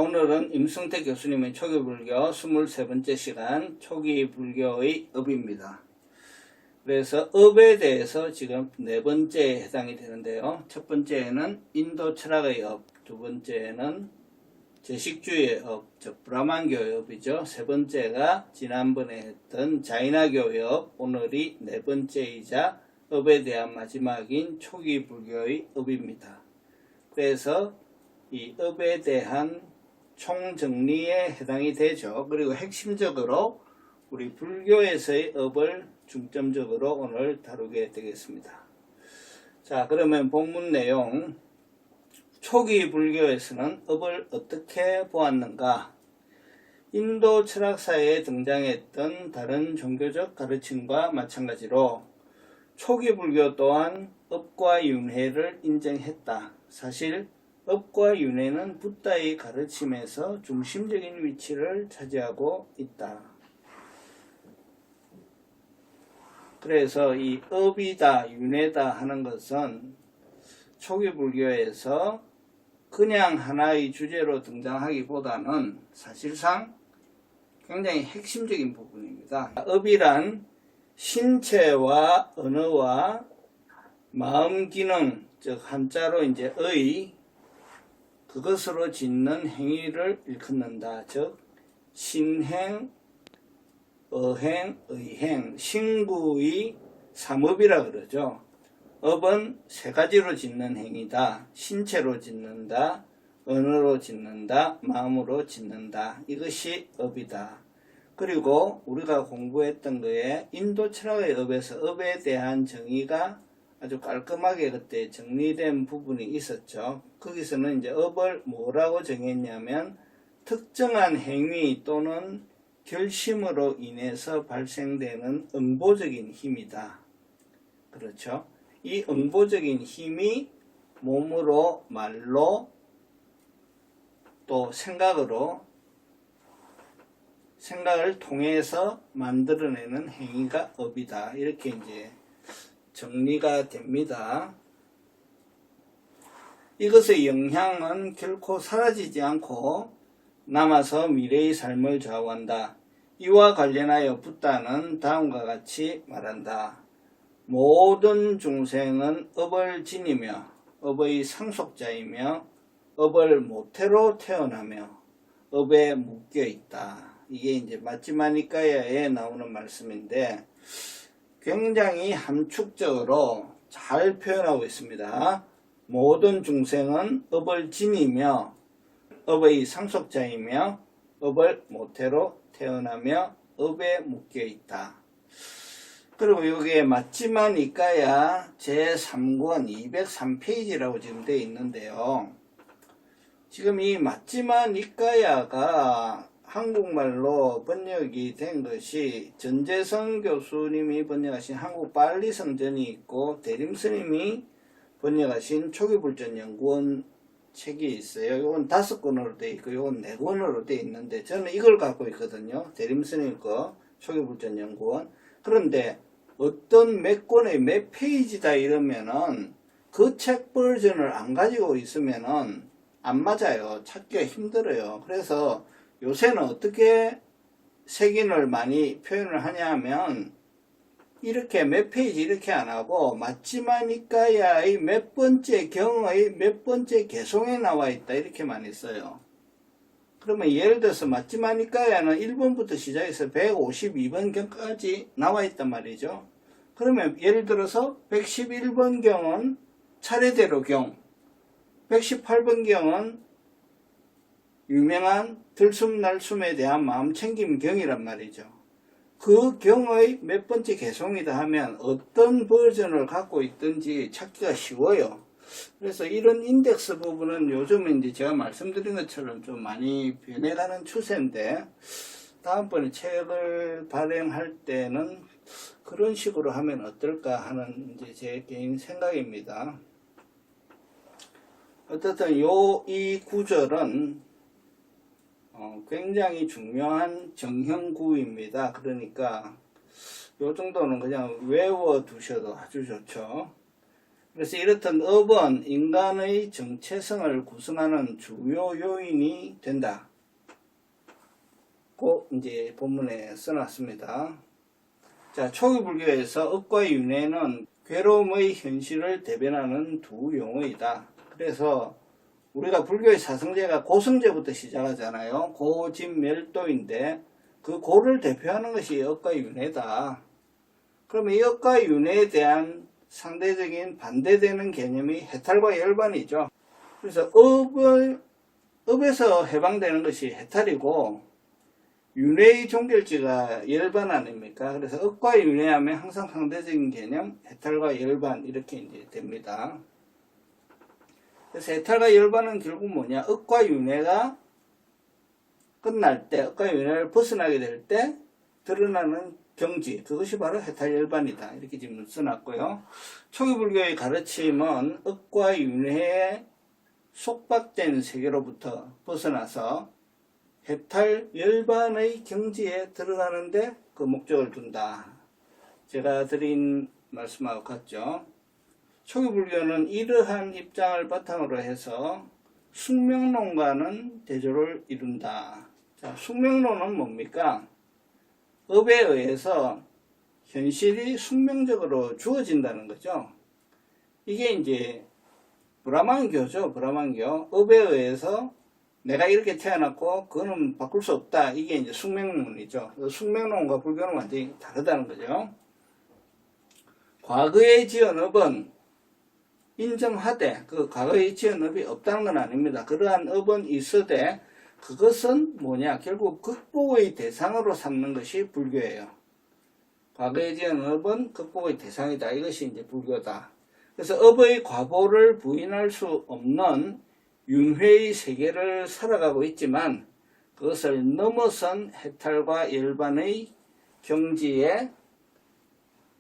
오늘은 임승택 교수님의 초기불교 23번째 시간 초기불교의 업입니다. 그래서 업에 대해서 지금 네 번째에 해당이 되는데요. 첫 번째는 인도 철학의 업, 두 번째는 제식주의의 업, 즉 브라만교의 업이죠. 세 번째가 지난번에 했던 자이나교의 업, 오늘이 네 번째이자 업에 대한 마지막인 초기불교의 업입니다. 그래서 이 업에 대한 총정리에 해당이 되죠. 그리고 핵심적으로 우리 불교에서의 업을 중점적으로 오늘 다루게 되겠습니다. 자, 그러면 본문 내용, 초기 불교에서는 업을 어떻게 보았는가? 인도 철학사에 등장했던 다른 종교적 가르침과 마찬가지로 초기 불교 또한 업과 윤회를 인정했다. 사실 업과 윤회는 붓다의 가르침에서 중심적인 위치를 차지하고 있다. 그래서 이 업이다, 윤회다 하는 것은 초기 불교에서 그냥 하나의 주제로 등장하기보다는 사실상 굉장히 핵심적인 부분입니다. 업이란 신체와 언어와 마음 기능, 즉 한자로 이제 그것으로 짓는 행위를 일컫는다. 즉 신행, 어행, 의행, 신구의 삼업이라 그러죠. 업은 세 가지로 짓는 행위다. 신체로 짓는다, 언어로 짓는다, 마음으로 짓는다. 이것이 업이다. 그리고 우리가 공부했던 거에 인도 철학의 업에서 업에 대한 정의가 아주 깔끔하게 그때 정리된 부분이 있었죠. 거기서는 이제 업을 뭐라고 정했냐면 특정한 행위 또는 결심으로 인해서 발생되는 응보적인 힘이다. 그렇죠? 이 응보적인 힘이 몸으로, 말로, 또 생각을 통해서 만들어내는 행위가 업이다. 이렇게 이제 정리가 됩니다. 이것의 영향은 결코 사라지지 않고 남아서 미래의 삶을 좌우한다. 이와 관련하여 붓다는 다음과 같이 말한다. 모든 중생은 업을 지니며 업의 상속자이며 업을 모태로 태어나며 업에 묶여 있다. 이게 이제 마찌마니까야에 나오는 말씀인데 굉장히 함축적으로 잘 표현하고 있습니다. 모든 중생은 업을 지니며 업의 상속자이며 업을 모태로 태어나며 업에 묶여 있다. 그리고 여기에 마찌마니까야 제3권 203페이지라고 지금 되어 있는데요. 지금 이 마찌마니까야가 한국말로 번역이 된 것이 전재성 교수님이 번역하신 한국 빨리 성전이 있고 대림스님이 번역하신 초기불전연구원 책이 있어요. 이건 5권으로 되어 있고 이건 4권으로 되어 있는데 저는 이걸 갖고 있거든요. 대림스님 거 초기불전연구원. 그런데 어떤 몇 권의 몇 페이지다 이러면은 그 책 버전을 안 가지고 있으면은 안 맞아요. 찾기가 힘들어요. 그래서 요새는 어떻게 색인을 많이 표현을 하냐면 이렇게 몇 페이지 이렇게 안 하고 마찌마니까야의 몇 번째 경의 몇 번째 개송에 나와 있다 이렇게 많이 써요. 그러면 예를 들어서 마찌마니까야는 1번부터 시작해서 152번 경까지 나와 있단 말이죠. 그러면 예를 들어서 111번 경은 차례대로 경, 118번 경은 유명한 들숨날숨에 대한 마음챙김 경이란 말이죠. 그 경의 몇 번째 개송이다 하면 어떤 버전을 갖고 있든지 찾기가 쉬워요. 그래서 이런 인덱스 부분은 요즘에 이제 제가 말씀드린 것처럼 좀 많이 변해가는 추세인데 다음번에 책을 발행할 때는 그런 식으로 하면 어떨까 하는 이제 제 개인 생각입니다. 어쨌든 이 구절은 굉장히 중요한 정형구입니다. 그러니까 요 정도는 그냥 외워 두셔도 아주 좋죠. 그래서 이렇듯 업은 인간의 정체성을 구성하는 주요 요인이 된다. 고 이제 본문에 써놨습니다. 자, 초기 불교에서 업과 윤회는 괴로움의 현실을 대변하는 두 용어이다. 그래서 우리가 불교의 사성제가 고성제부터 시작하잖아요. 고진멸도인데 그 고를 대표하는 것이 업과 윤회다. 그러면 이 업과 윤회에 대한 상대적인 반대되는 개념이 해탈과 열반이죠. 그래서 업에서 해방되는 것이 해탈이고 윤회의 종결지가 열반 아닙니까? 그래서 업과 윤회하면 항상 상대적인 개념 해탈과 열반 이렇게 이제 됩니다. 그래서 해탈과 열반은 결국 뭐냐? 업과 윤회가 끝날 때, 업과 윤회를 벗어나게 될 때 드러나는 경지, 그것이 바로 해탈열반이다. 이렇게 지금 써놨고요. 초기 불교의 가르침은 업과 윤회에 속박된 세계로부터 벗어나서 해탈열반의 경지에 들어가는데 그 목적을 둔다. 제가 드린 말씀하고 같죠. 초기 불교는 이러한 입장을 바탕으로 해서 숙명론과는 대조를 이룬다. 자, 숙명론은 뭡니까? 업에 의해서 현실이 숙명적으로 주어진다는 거죠. 이게 이제 브라만교죠. 브라만교. 업에 의해서 내가 이렇게 태어났고 그거는 바꿀 수 없다. 이게 이제 숙명론이죠. 숙명론과 불교는 완전히 다르다는 거죠. 과거에 지은 업은 인정하되 그 과거에 지은 업이 없다는 건 아닙니다. 그러한 업은 있으되 그것은 뭐냐? 결국 극복의 대상으로 삼는 것이 불교예요. 과거에 지은 업은 극복의 대상이다. 이것이 이제 불교다. 그래서 업의 과보를 부인할 수 없는 윤회의 세계를 살아가고 있지만 그것을 넘어선 해탈과 열반의 경지에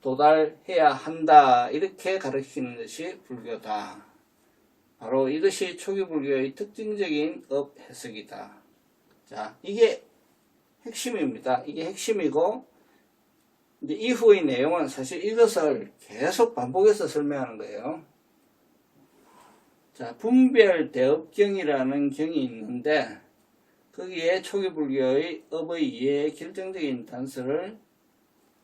도달해야 한다. 이렇게 가르치는 것이 불교다. 바로 이것이 초기 불교의 특징적인 업 해석이다. 자, 이게 핵심입니다. 이게 핵심이고 이제 이후의 내용은 사실 이것을 계속 반복해서 설명하는 거예요. 자, 분별대업경이라는 경이 있는데 거기에 초기 불교의 업의 이해의 결정적인 단서를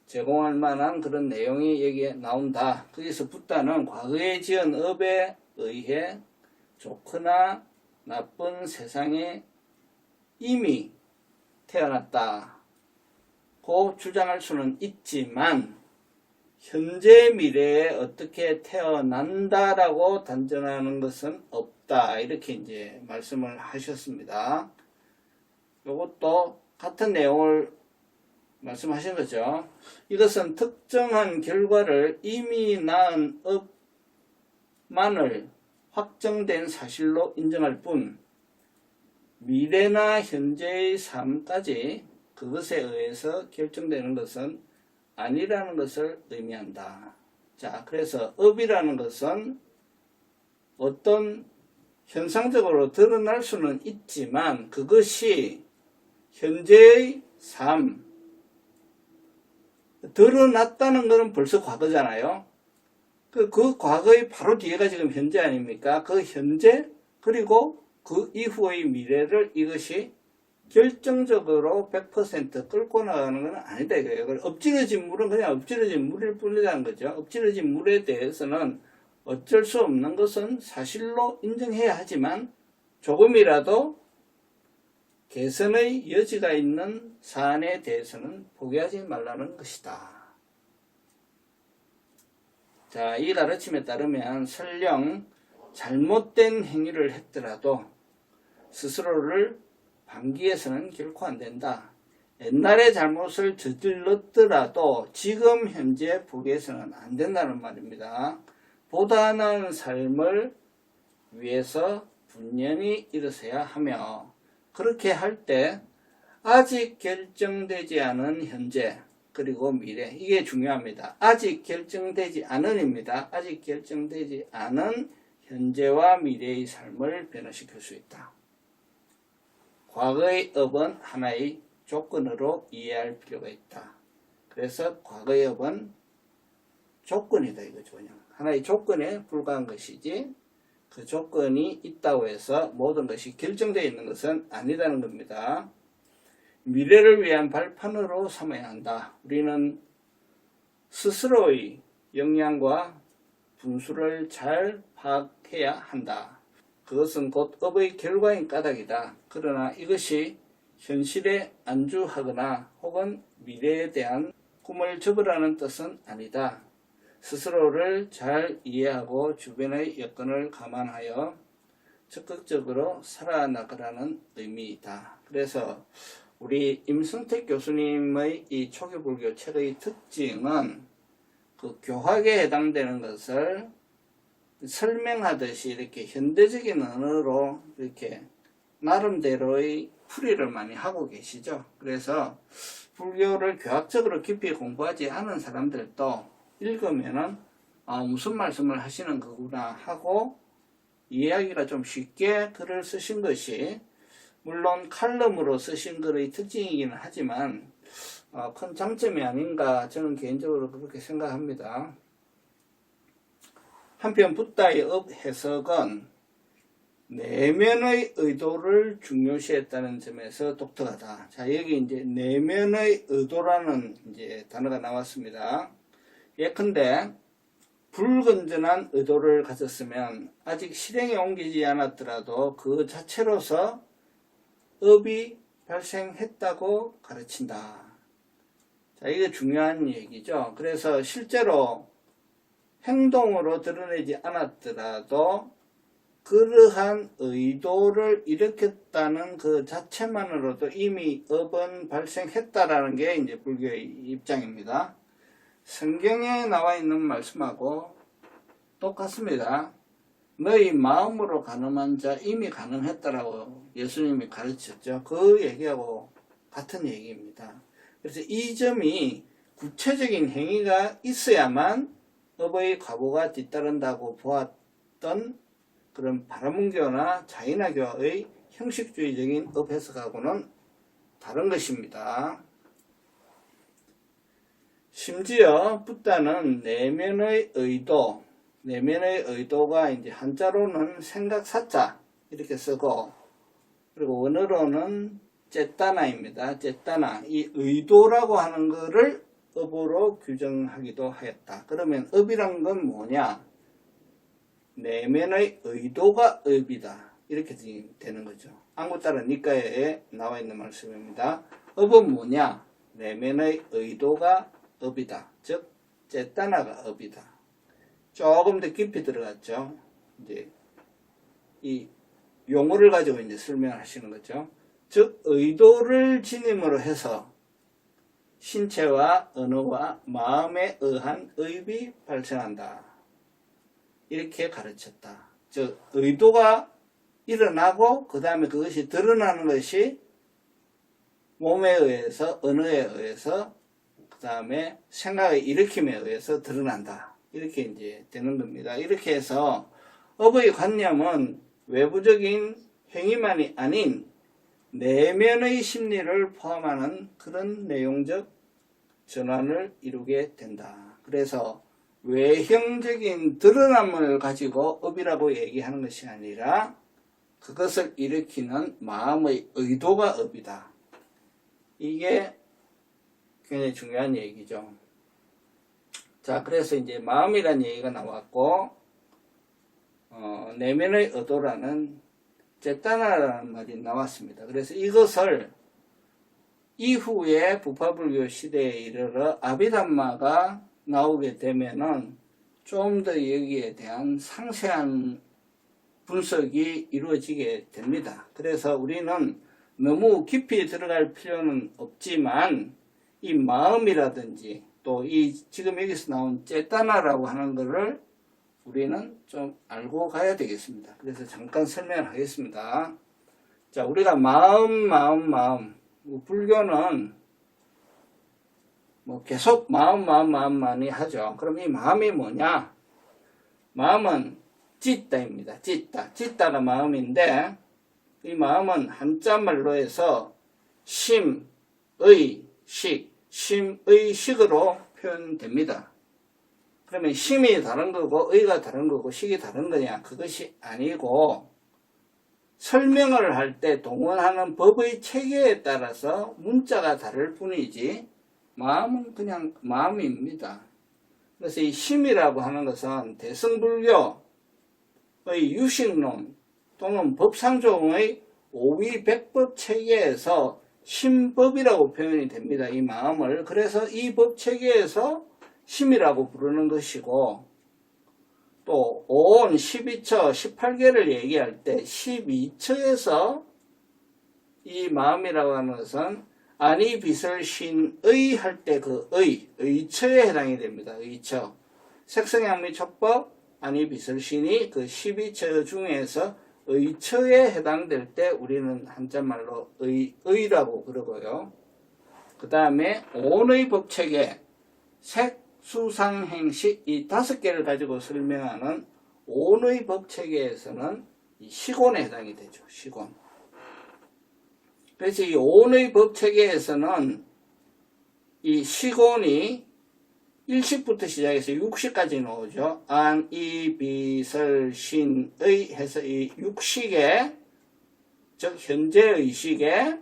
제공할 만한 그런 내용이 여기에 나온다. 거기서 붓다는 과거에 지은 업에 의해 좋거나 나쁜 세상에 이미 태어났다. 고 주장할 수는 있지만 현재 미래에 어떻게 태어난다라고 단정하는 것은 없다. 이렇게 이제 말씀을 하셨습니다. 이것도 같은 내용을 말씀하신 거죠. 이것은 특정한 결과를 이미 낳은 업만을 확정된 사실로 인정할 뿐 미래나 현재의 삶까지 그것에 의해서 결정되는 것은 아니라는 것을 의미한다. 자, 그래서 업이라는 것은 어떤 현상적으로 드러날 수는 있지만 그것이 현재의 삶, 드러났다는 것은 벌써 과거잖아요. 그 과거의 바로 뒤에가 지금 현재 아닙니까? 그 현재 그리고 그 이후의 미래를 이것이 결정적으로 100% 끌고 나가는 건 아니다 이거예요. 엎질러진 물은 그냥 엎질러진 물일 뿐이라는 거죠. 엎질러진 물에 대해서는 어쩔 수 없는 것은 사실로 인정해야 하지만 조금이라도 개선의 여지가 있는 사안에 대해서는 포기하지 말라는 것이다. 자, 이 가르침에 따르면 설령 잘못된 행위를 했더라도 스스로를 방기해서는 결코 안 된다. 옛날에 잘못을 저질렀더라도 지금 현재 포기해서는 안 된다는 말입니다. 보다 나은 삶을 위해서 분명히 일어서야 하며 그렇게 할 때 아직 결정되지 않은 현재 그리고 미래 이게 중요합니다. 아직 결정되지 않은입니다. 아직 결정되지 않은 현재와 미래의 삶을 변화시킬 수 있다. 과거의 업은 하나의 조건으로 이해할 필요가 있다. 그래서 과거의 업은 조건이다 이거죠. 그냥 하나의 조건에 불과한 것이지 그 조건이 있다고 해서 모든 것이 결정되어 있는 것은 아니라는 겁니다. 미래를 위한 발판으로 삼아야 한다. 우리는 스스로의 역량과 분수를 잘 파악해야 한다. 그것은 곧 업의 결과인 까닭이다. 그러나 이것이 현실에 안주하거나 혹은 미래에 대한 꿈을 접으라는 뜻은 아니다. 스스로를 잘 이해하고 주변의 여건을 감안하여 적극적으로 살아나가라는 의미이다. 그래서 우리 임승택 교수님의 이 초기불교 책의 특징은 그 교학에 해당되는 것을 설명하듯이 이렇게 현대적인 언어로 이렇게 나름대로의 풀이를 많이 하고 계시죠. 그래서 불교를 교학적으로 깊이 공부하지 않은 사람들도 읽으면은 무슨 말씀을 하시는 거구나 하고 이해하기가 좀 쉽게 글을 쓰신 것이 물론 칼럼으로 쓰신 글의 특징이기는 하지만 큰 장점이 아닌가 저는 개인적으로 그렇게 생각합니다. 한편 붓다의 업 해석은 내면의 의도를 중요시했다는 점에서 독특하다. 자, 여기 이제 내면의 의도라는 이제 단어가 나왔습니다. 예컨대 불건전한 의도를 가졌으면 아직 실행에 옮기지 않았더라도 그 자체로서 업이 발생했다고 가르친다. 자, 이게 중요한 얘기죠. 그래서 실제로 행동으로 드러내지 않았더라도 그러한 의도를 일으켰다는 그 자체만으로도 이미 업은 발생했다라는 게 이제 불교의 입장입니다. 성경에 나와 있는 말씀하고 똑같습니다. 너희 마음으로 가늠한 자 이미 가늠했다라고 예수님이 가르쳤죠. 그 얘기하고 같은 얘기입니다. 그래서 이 점이 구체적인 행위가 있어야만 업의 과보가 뒤따른다고 보았던 그런 바라문교나 자인화교의 형식주의적인 업 해석하고는 다른 것입니다. 심지어 붓다는 내면의 의도가 이제 한자로는 생각사자 이렇게 쓰고 그리고 원어로는 쨌다나입니다. 쨌다나 이 의도라고 하는 것을 업으로 규정하기도 하였다. 그러면 업이란 건 뭐냐? 내면의 의도가 업이다. 이렇게 되는 거죠. 안구따라 니까에 나와 있는 말씀입니다. 업은 뭐냐? 내면의 의도가 업이다. 즉 쨌다나가 업이다. 조금 더 깊이 들어갔죠. 이제 이 용어를 가지고 이제 설명하시는 거죠. 즉 의도를 지님으로 해서 신체와 언어와 마음에 의한 의비 발생한다. 이렇게 가르쳤다. 즉 의도가 일어나고 그 다음에 그것이 드러나는 것이 몸에 의해서 언어에 의해서 그 다음에 생각의 일으킴에 의해서 드러난다. 이렇게 이제 되는 겁니다. 이렇게 해서 업의 관념은 외부적인 행위만이 아닌 내면의 심리를 포함하는 그런 내용적 전환을 이루게 된다. 그래서 외형적인 드러남을 가지고 업이라고 얘기하는 것이 아니라 그것을 일으키는 마음의 의도가 업이다. 이게 굉장히 중요한 얘기죠. 자, 그래서 이제 마음이라는 얘기가 나왔고 내면의 의도라는 쨌다나라는 말이 나왔습니다. 그래서 이것을 이후에 부파불교 시대에 이르러 아비담마가 나오게 되면은 좀 더 여기에 대한 상세한 분석이 이루어지게 됩니다. 그래서 우리는 너무 깊이 들어갈 필요는 없지만 이 마음이라든지 또 이 지금 여기서 나온 쨌다나라고 하는 것을 우리는 좀 알고 가야 되겠습니다. 그래서 잠깐 설명을 하겠습니다. 자, 우리가 마음. 불교는 뭐 계속 마음만이 하죠. 그럼 이 마음이 뭐냐? 마음은 찌따입니다. 찌따가 마음인데 이 마음은 한자말로 해서 심의 식으로 표현됩니다. 그러면 심이 다른 거고 의가 다른 거고 식이 다른 거냐? 그것이 아니고 설명을 할 때 동원하는 법의 체계에 따라서 문자가 다를 뿐이지 마음은 그냥 마음입니다. 그래서 이 심이라고 하는 것은 대승불교의 유식론 또는 법상종의 오위백법 체계에서 심법이라고 표현이 됩니다. 이 마음을. 그래서 이 법 체계에서 심이라고 부르는 것이고, 또 온 12처 18개를 얘기할 때 12처에서 이 마음이라고 하는 것은 아니 비설신의 할 때 그 의처에 해당이 됩니다. 의처. 색성양미촉법 아니 비설신이 그 12처 중에서 의처에 해당될 때 우리는 한자말로 의라고 그러고요. 그 다음에 온의 법체계 색수상행식 이 5개를 가지고 설명하는 온의 법체계에서는 시곤에 해당이 되죠. 시곤. 그래서 이 온의 법체계에서는 이 시곤이 1식부터 시작해서 6식까지 나오죠. 안, 이, 비, 설, 신, 의 해서 이 6식에, 즉 현재 의식에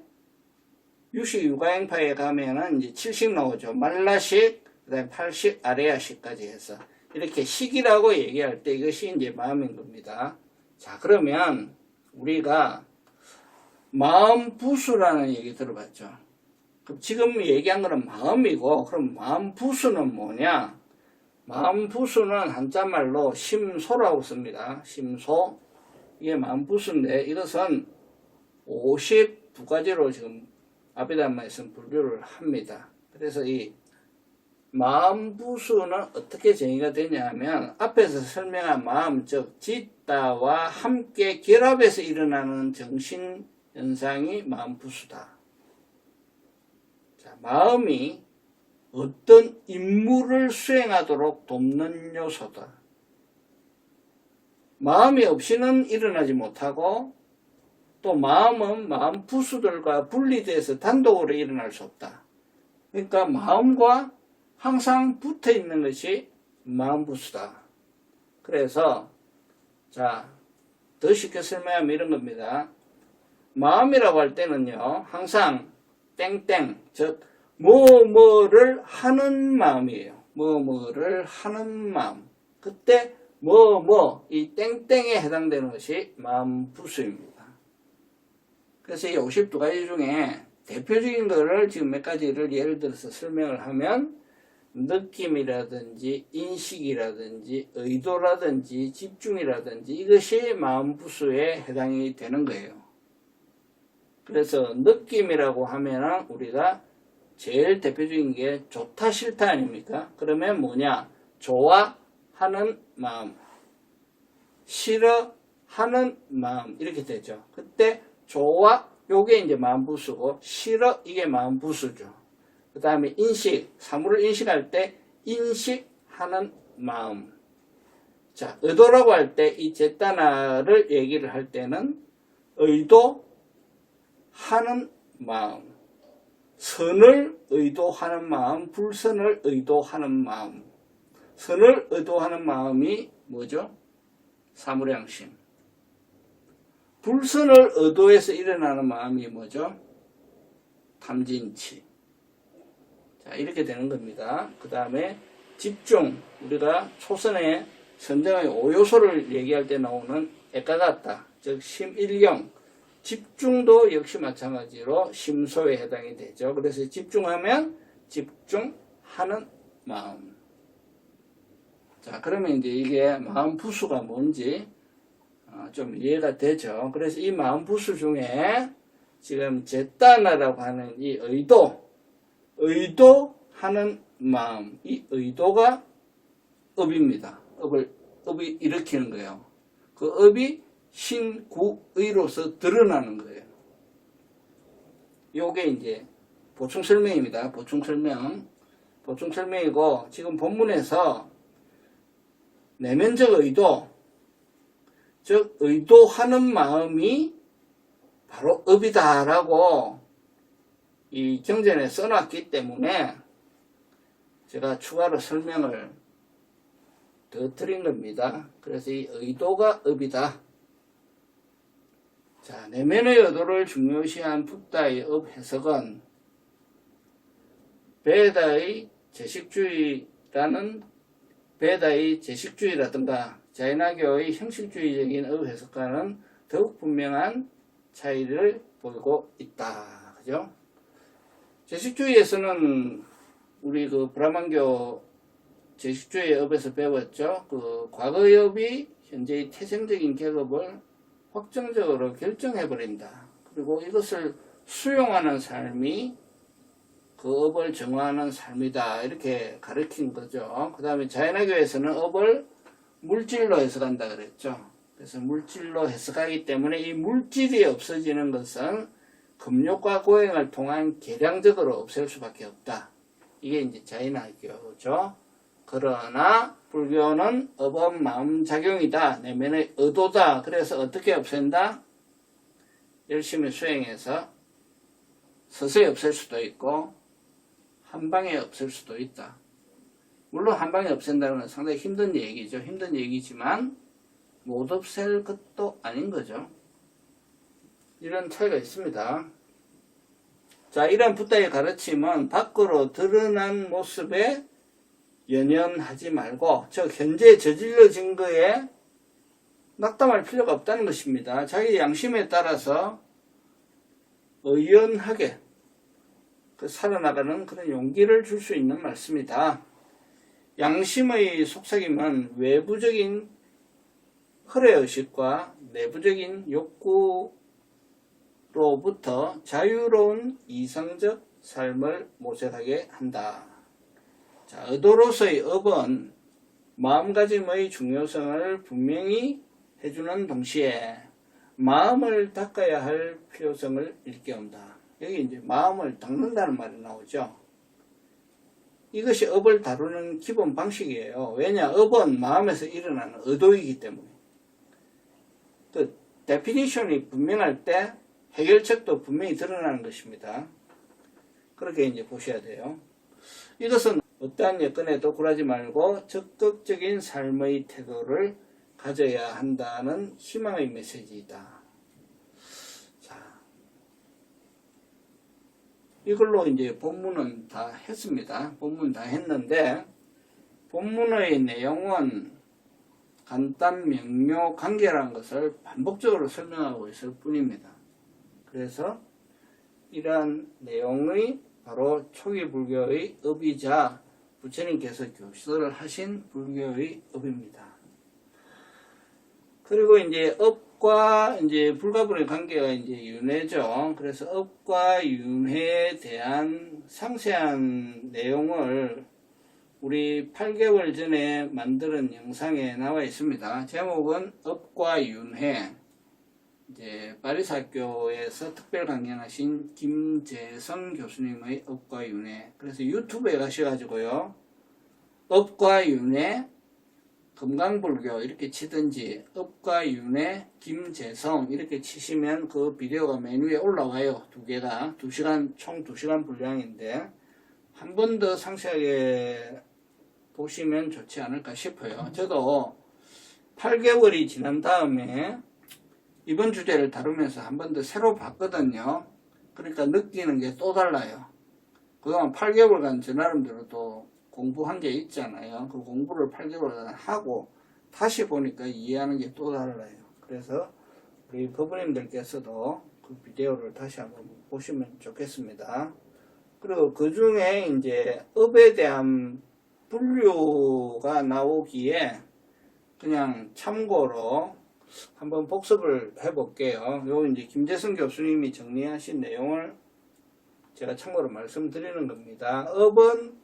6식 유가행파에 가면은 이제 7식 나오죠. 말라식, 그 다음에 8식, 아레아식까지 해서 이렇게 식이라고 얘기할 때 이것이 이제 마음인 겁니다. 자, 그러면 우리가 마음부수라는 얘기 들어봤죠. 지금 얘기한 거는 마음이고, 그럼 마음부수는 뭐냐? 마음부수는 한자말로 심소라고 씁니다. 심소. 이게 마음부수인데, 이것은 52가지로 지금 아비담마에서는 분류를 합니다. 그래서 이 마음부수는 어떻게 정의가 되냐 하면, 앞에서 설명한 마음, 즉, 짓다와 함께 결합해서 일어나는 정신현상이 마음부수다. 마음이 어떤 임무를 수행하도록 돕는 요소다. 마음이 없이는 일어나지 못하고 또 마음은 마음 부수들과 분리돼서 단독으로 일어날 수 없다. 그러니까 마음과 항상 붙어 있는 것이 마음 부수다. 그래서 자, 더 쉽게 설명하면 이런 겁니다. 마음이라고 할 때는요, 항상 땡땡, 즉 뭐뭐를 하는 마음이에요. 뭐뭐를 하는 마음. 그때 이 땡땡에 해당되는 것이 마음부수입니다. 그래서 이 52가지 중에 대표적인 거를 지금 몇 가지를 예를 들어서 설명을 하면 느낌이라든지 인식이라든지 의도라든지 집중이라든지 이것이 마음부수에 해당이 되는 거예요. 그래서 느낌이라고 하면은 우리가 제일 대표적인 게 좋다 싫다 아닙니까? 그러면 뭐냐? 좋아하는 마음, 싫어하는 마음 이렇게 되죠. 그때 좋아 요게 이제 마음부수고 싫어 이게 마음부수죠. 그 다음에 인식, 사물을 인식할 때 인식하는 마음. 자, 의도라고 할 때 이 제따나를 얘기를 할 때는 의도하는 마음. 선을 의도하는 마음, 불선을 의도하는 마음. 선을 의도하는 마음이 뭐죠? 사무량심. 불선을 의도해서 일어나는 마음이 뭐죠? 탐진치. 자, 이렇게 되는 겁니다. 그 다음에 집중. 우리가 초선의 선정의 5요소를 얘기할 때 나오는 애가같다. 즉, 심일경. 집중도 역시 마찬가지로 심소에 해당이 되죠. 그래서 집중하면 집중하는 마음. 자, 그러면 이제 이게 마음 부수가 뭔지 좀 이해가 되죠. 그래서 이 마음 부수 중에 지금 제따나라고 하는 이 의도하는 마음, 이 의도가 업입니다. 업이 일으키는 거예요. 그 업이 신구의로서 드러나는 거예요. 요게 이제 보충 설명입니다. 보충 설명이고 지금 본문에서 내면적 의도, 즉 의도하는 마음이 바로 업이다라고 이 경전에 써놨기 때문에 제가 추가로 설명을 더 틀린 겁니다. 그래서 이 의도가 업이다. 자, 내면의 의도를 중요시한 붓다의 업 해석은 베다의 제식주의라든가 자이나교의 형식주의적인 업 해석과는 더욱 분명한 차이를 보이고 있다. 그죠? 제식주의에서는 우리 그 브라만교 제식주의 업에서 배웠죠. 그 과거의 업이 현재의 태생적인 계급을 확정적으로 결정해버린다. 그리고 이것을 수용하는 삶이 그 업을 정화하는 삶이다. 이렇게 가르친 거죠. 그 다음에 자연학교에서는 업을 물질로 해석한다 그랬죠. 그래서 물질로 해석하기 때문에 이 물질이 없어지는 것은 금욕과 고행을 통한 계량적으로 없앨 수밖에 없다. 이게 이제 자연학교죠. 그러나 불교는 업은 마음작용이다. 내면의 의도다. 그래서 어떻게 없앤다? 열심히 수행해서 서서히 없앨 수도 있고 한방에 없앨 수도 있다. 물론 한방에 없앤다는 건 상당히 힘든 얘기죠. 힘든 얘기지만 못 없앨 것도 아닌 거죠. 이런 차이가 있습니다. 자, 이런 붓다의 가르침은 밖으로 드러난 모습에 연연하지 말고 즉 현재 저질러진 거에 낙담할 필요가 없다는 것입니다. 자기 양심에 따라서 의연하게 살아나가는 그런 용기를 줄 수 있는 말씀이다. 양심의 속삭임은 외부적인 허례의식과 내부적인 욕구로부터 자유로운 이성적 삶을 모색하게 한다. 자, 의도로서의 업은 마음가짐의 중요성을 분명히 해주는 동시에 마음을 닦아야 할 필요성을 일깨운다. 여기 이제 마음을 닦는다는 말이 나오죠. 이것이 업을 다루는 기본 방식이에요. 왜냐? 업은 마음에서 일어나는 의도이기 때문에. 그 데피니션이 분명할 때 해결책도 분명히 드러나는 것입니다. 그렇게 이제 보셔야 돼요. 이것은 어떠한 여건에도 굴하지 말고 적극적인 삶의 태도를 가져야 한다는 희망의 메시지이다. 자, 이걸로 이제 본문은 다 했습니다. 본문 다 했는데 본문의 내용은 간단, 명료, 간결한 것을 반복적으로 설명하고 있을 뿐입니다. 그래서 이러한 내용의 바로 초기 불교의 업이자 부처님께서 교설을 하신 불교의 업입니다. 그리고 이제 업과 이제 불가분의 관계가 이제 윤회죠. 그래서 업과 윤회에 대한 상세한 내용을 우리 8개월 전에 만든 영상에 나와 있습니다. 제목은 업과 윤회. 이제 파리사학교에서 특별 강연하신 김재성 교수님의 업과 윤회. 그래서 유튜브에 가셔가지고요. 업과 윤회 금강불교 이렇게 치든지 업과 윤회 김재성 이렇게 치시면 그 비디오가 맨 위에 올라와요. 두 개가 2시간 총 2시간 분량인데 한 번 더 상세하게 보시면 좋지 않을까 싶어요. 저도 8개월이 지난 다음에 이번 주제를 다루면서 한 번 더 새로 봤거든요. 그러니까 느끼는 게 또 달라요. 그동안 8개월간 저 나름대로 또 공부한 게 있잖아요. 그 공부를 8개월간 하고 다시 보니까 이해하는 게 또 달라요. 그래서 우리 부모님들께서도 그 비디오를 다시 한번 보시면 좋겠습니다. 그리고 그 중에 이제 업에 대한 분류가 나오기에 그냥 참고로 한번 복습을 해볼게요. 요 이제 김재성 교수님이 정리하신 내용을 제가 참고로 말씀드리는 겁니다. 업은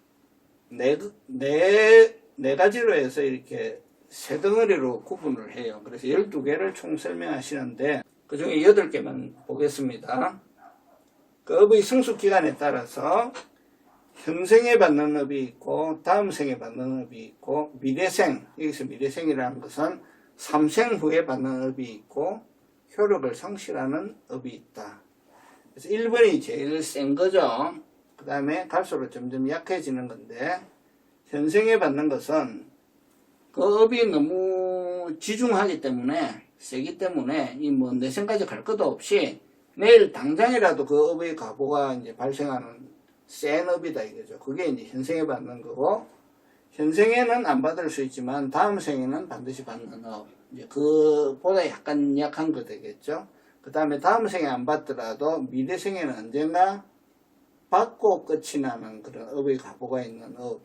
네 가지로 해서 이렇게 세 덩어리로 구분을 해요. 그래서 12개를 총 설명하시는데 그 중에 8개만 보겠습니다. 그 업의 성숙 기간에 따라서 현생에 받는 업이 있고 다음 생에 받는 업이 있고 미래생, 여기서 미래생이라는 것은 3생 후에 받는 업이 있고 효력을 상실하는 업이 있다. 그래서 1번이 제일 센 거죠. 그 다음에 갈수록 점점 약해지는 건데 현생에 받는 것은 그 업이 너무 지중하기 때문에, 세기 때문에, 이 뭐 내 생각에 갈 것도 없이, 내일 당장이라도 그 업의 과보가 이제 발생하는 센 업이다 이거죠. 그게 이제 현생에 받는 거고, 현생에는 안 받을 수 있지만, 다음 생에는 반드시 받는 업. 이제 그보다 약간 약한 거 되겠죠. 그 다음에 다음 생에 안 받더라도, 미래 생에는 언젠가 받고 끝이 나는 그런 업의 과보가 있는 업.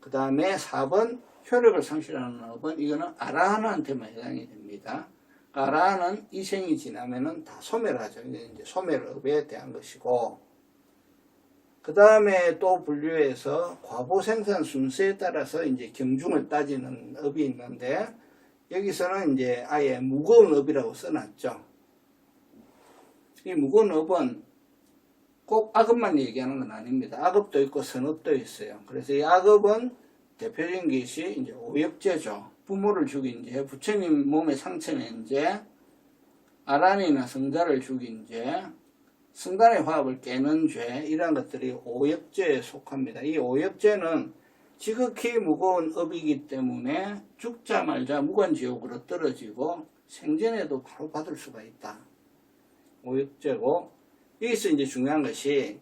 그 다음에 4번, 효력을 상실하는 업은 이거는 아라한한테만 해당이 됩니다. 아라한은 이 생이 지나면은 다 소멸하죠. 이제 소멸업에 대한 것이고, 그 다음에 또 분류해서 과보 생산 순서에 따라서 이제 경중을 따지는 업이 있는데, 여기서는 이제 아예 무거운 업이라고 써놨죠. 이 무거운 업은 꼭 악업만 얘기하는 건 아닙니다. 악업도 있고 선업도 있어요. 그래서 이 악업은 대표적인 것이 이제 오역죄죠. 부모를 죽인 죄, 부처님 몸에 상처낸 죄, 아란이나 성자를 죽인 죄, 성간의 화합을 깨는 죄, 이런 것들이 오역죄에 속합니다. 이 오역죄는 지극히 무거운 업이기 때문에 죽자 말자 무간지옥으로 떨어지고 생전에도 바로 받을 수가 있다. 오역죄고, 여기서 이제 중요한 것이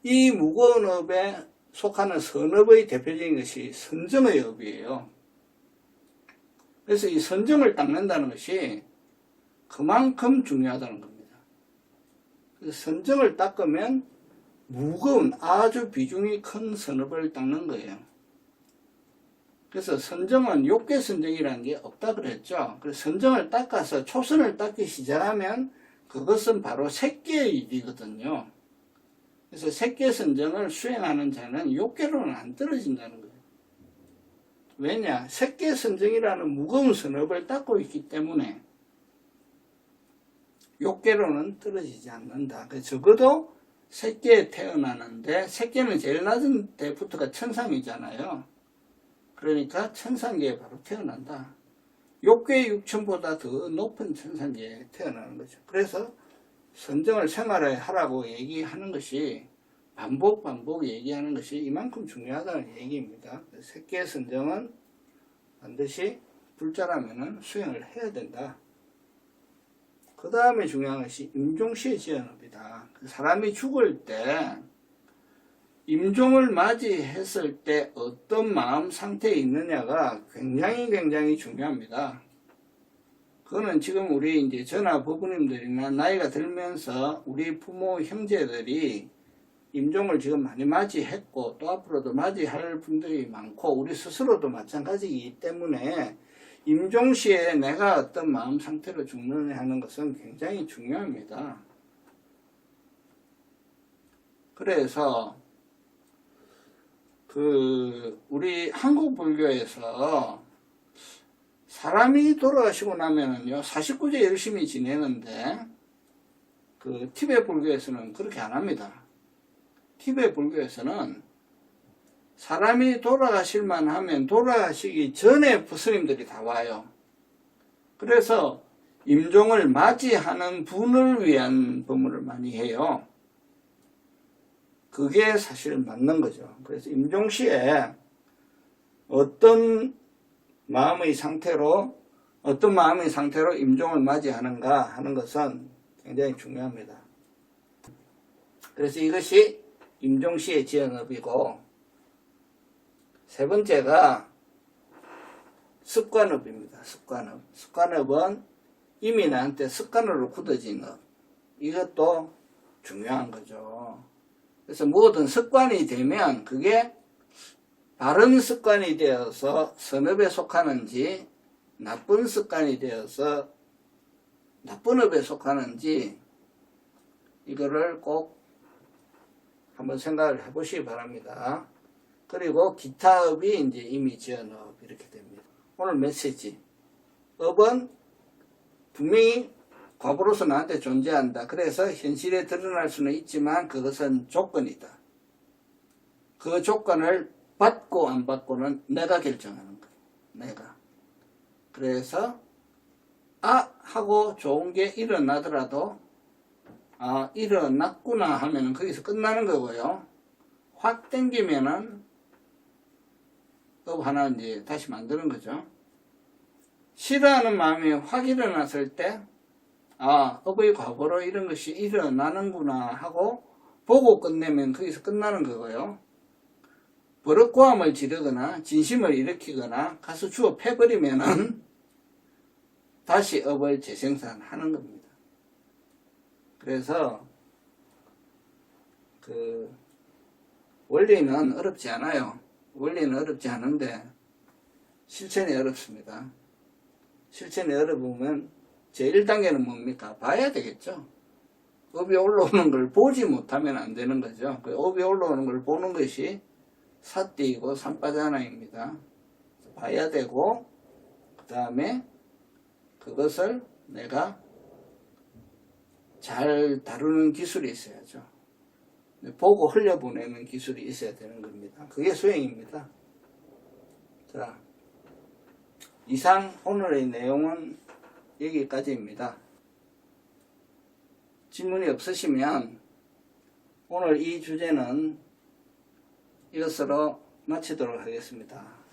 이 무거운 업에 속하는 선업의 대표적인 것이 선정의 업이에요. 그래서 이 선정을 닦는다는 것이 그만큼 중요하다는 겁니다. 그래서 선정을 닦으면 무거운 아주 비중이 큰 선업을 닦는 거예요. 그래서 선정은 욕계 선정이라는 게 없다 그랬죠. 그래서 선정을 닦아서 초선을 닦기 시작하면 그것은 바로 색계의 일이거든요. 그래서 색계 선정을 수행하는 자는 욕계로는 안 떨어진다는 거예요. 왜냐? 색계 선정이라는 무거운 선업을 닦고 있기 때문에 욕계로는 떨어지지 않는다. 적어도 색계에 태어나는데, 색계는 제일 낮은 데부터가 천상이잖아요. 그러니까 천상계에 바로 태어난다. 욕계 육천보다 더 높은 천상계에 태어나는 거죠. 그래서 선정을 생활에 하라고 얘기하는 것이, 반복 얘기하는 것이 이만큼 중요하다는 얘기입니다. 색계 선정은 반드시 불자라면 수행을 해야 된다. 그 다음에 중요한 것이 임종시의 지연업이다. 사람이 죽을 때 임종을 맞이했을 때 어떤 마음 상태에 있느냐가 굉장히 중요합니다. 그거는 지금 우리 이제 전하 부부님들이나 나이가 들면서 우리 부모 형제들이 임종을 지금 많이 맞이했고 또 앞으로도 맞이할 분들이 많고 우리 스스로도 마찬가지이기 때문에 임종시에 내가 어떤 마음 상태로 죽느냐 하는 것은 굉장히 중요합니다. 그래서 우리 한국 불교에서 사람이 돌아가시고 나면은요 49제 열심히 지내는데 티베트 불교에서는 그렇게 안 합니다. 티베트 불교에서는 사람이 돌아가실만 하면 돌아가시기 전에 스님들이 다 와요. 그래서 임종을 맞이하는 분을 위한 법문을 많이 해요. 그게 사실 맞는 거죠. 그래서 임종시에 어떤 마음의 상태로 임종을 맞이하는가 하는 것은 굉장히 중요합니다. 그래서 이것이 임종시의 지연업이고, 세 번째가 습관업입니다. 습관업. 습관업은 이미 나한테 습관으로 굳어진 업. 이것도 중요한 거죠. 그래서 모든 습관이 되면 그게 바른 습관이 되어서 선업에 속하는지 나쁜 습관이 되어서 나쁜 업에 속하는지 이거를 꼭 한번 생각을 해보시기 바랍니다. 그리고 기타 업이 이제 이미 지연업 이렇게 됩니다. 오늘 메시지. 업은 분명히 과보로서 나한테 존재한다. 그래서 현실에 드러날 수는 있지만 그것은 조건이다. 그 조건을 받고 안 받고는 내가 결정하는 거예요. 내가. 그래서 하고 좋은 게 일어나더라도 일어났구나 하면 거기서 끝나는 거고요. 확 땡기면은 업 하나 이제 다시 만드는 거죠. 싫어하는 마음이 확 일어났을 때, 아, 업의 과보로 이런 것이 일어나는구나 하고 보고 끝내면 거기서 끝나는 거고요. 버릇고함을 지르거나 진심을 일으키거나 가서 주워 패버리면은 다시 업을 재생산하는 겁니다. 그래서 원리는 어렵지 않아요. 원리는 어렵지 않은데 실천이 어렵습니다. 실천이 어려우면 제 1단계는 뭡니까? 봐야 되겠죠. 업이 올라오는 걸 보지 못하면 안 되는 거죠. 업이 올라오는 걸 보는 것이 사띠이고 삼빠자나입니다. 봐야 되고, 그 다음에 그것을 내가 잘 다루는 기술이 있어야죠. 보고 흘려보내는 기술이 있어야 되는 겁니다. 그게 수행입니다. 자, 이상 오늘의 내용은 여기까지입니다. 질문이 없으시면 오늘 이 주제는 이것으로 마치도록 하겠습니다.